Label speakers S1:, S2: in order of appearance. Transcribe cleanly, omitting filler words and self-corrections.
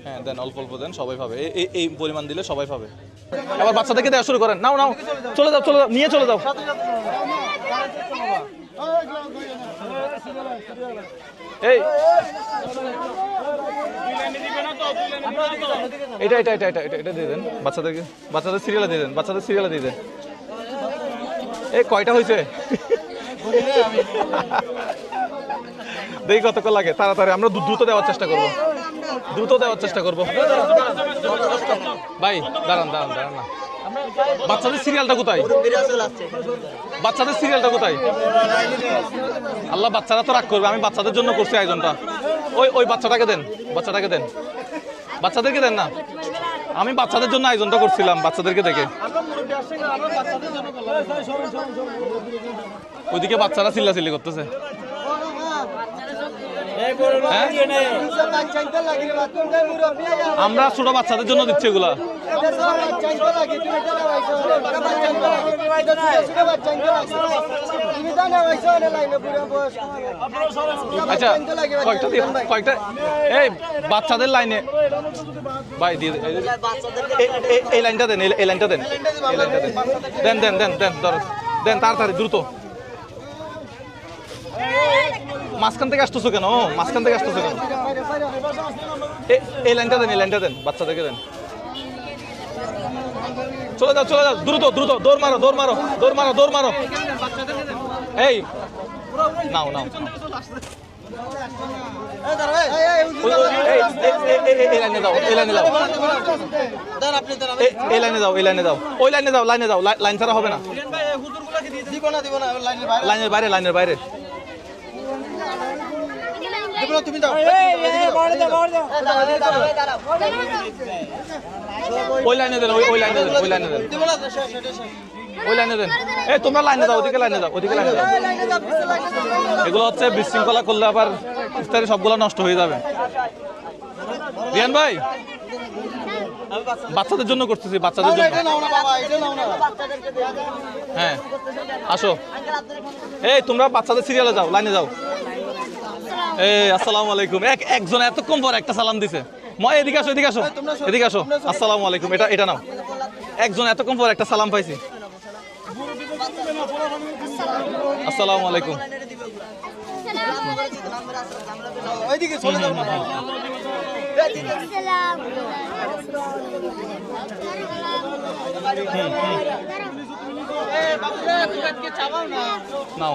S1: হ্যাঁ দেন, অল্প অল্প দেন, সবাই পাবে। এই পরিমাণ দিলে সবাই পাবে। আবার বাচ্চাদেরকে দেওয়া শুরু করেন। নাও নাও, চলে যাও, চলে যাও, নিয়ে চলে যাও। এই এটা এটা এটা এটা এটা দিয়ে দেন বাচ্চাদেরকে, বাচ্চাদের সিরিয়ালে দিয়ে দেন, বাচ্চাদের সিরিয়ালে দিয়ে দেন। এই কয়টা হয়েছে দেখি কতক্ষণ লাগে। তাড়াতাড়ি আমরা দ্রুত দেওয়ার চেষ্টা করবো, দ্রুত দেওয়ার চেষ্টা করবো। ভাই দাঁড়ান দাঁড়ান দাঁড়ান না, বাচ্চাদের সিরিয়ালটা কোথায়? বাচ্চাদের সিরিয়ালটা কোথায়? আল্লাহ, বাচ্চারা তো রাগ করবে। আমি বাচ্চাদের জন্য করছি আয়োজনটা। ওই বাচ্চাটাকে দেন, বাচ্চাটাকে দেন, বাচ্চাদেরকে দেন না। আমি বাচ্চাদের জন্য আয়োজনটা করছিলাম, বাচ্চাদেরকে দেখে। ওইদিকে বাচ্চারা চিল্লাচিল্লি করতেছে। আমরা ছোট বাচ্চাদের জন্য দিচ্ছি এগুলা। আচ্ছা কয়েকটা এই বাচ্চাদের লাইনে ভাই দিয়ে এই লাইনটা দেন, এই লাইনটা দেন, এই লাইনটা দেন, দেন দেন দেন দেন দেন তাড়াতাড়ি দ্রুত। মাঝখান থেকে আসতেছো কেন? মাঝখান থেকে আসতেছো কেন? এই লাইনটা দেন, এই লাইনটা দেন, বাচ্চাদেরকে দেন। চলে যাও, চলে যাও, দ্রুত দ্রুত, দৌড় মারো, দৌড় মারো, দৌড় মারো, দৌড় মারো। এই নাও নাও, এই লাইনে যাও, এই লাইনে যাও, এই লাইনে যাও, এই লাইনে যাও, ওই লাইনে যাও, লাইনে যাও। লাইন ছাড়া হবে না, লাইনের বাইরে, লাইনের বাইরে। তুমি দাও, ওই লাইনে দেন, ওই লাইনে দেন, ওই লাইনে দেন, ওই লাইনে দেন। এই তোমরা লাইনে যাও, ওদিকে লাইনে যাও, ওদিকে লাইনে যাও। এগুলো হচ্ছে বিশৃঙ্খলা করলে আবার ইফতারি সবগুলো নষ্ট হয়ে যাবে। রিয়ান ভাই, বাচ্চাদের জন্য করতেছি, বাচ্চাদের জন্য। হ্যাঁ আসো, এই তোমরা বাচ্চাদের সিরিয়ালে যাও, লাইনে যাও। এই আসসালামু আলাইকুম। একজন এতক্ষণ পর একটা সালাম দিছে। এদিকে আসো, এদিকে আসো, এদিকে আসো। আসসালামু আলাইকুম। এটা নাও। একজন এতক্ষণ পর একটা সালাম পাইছি। আসসালামু আলাইকুম। নাও।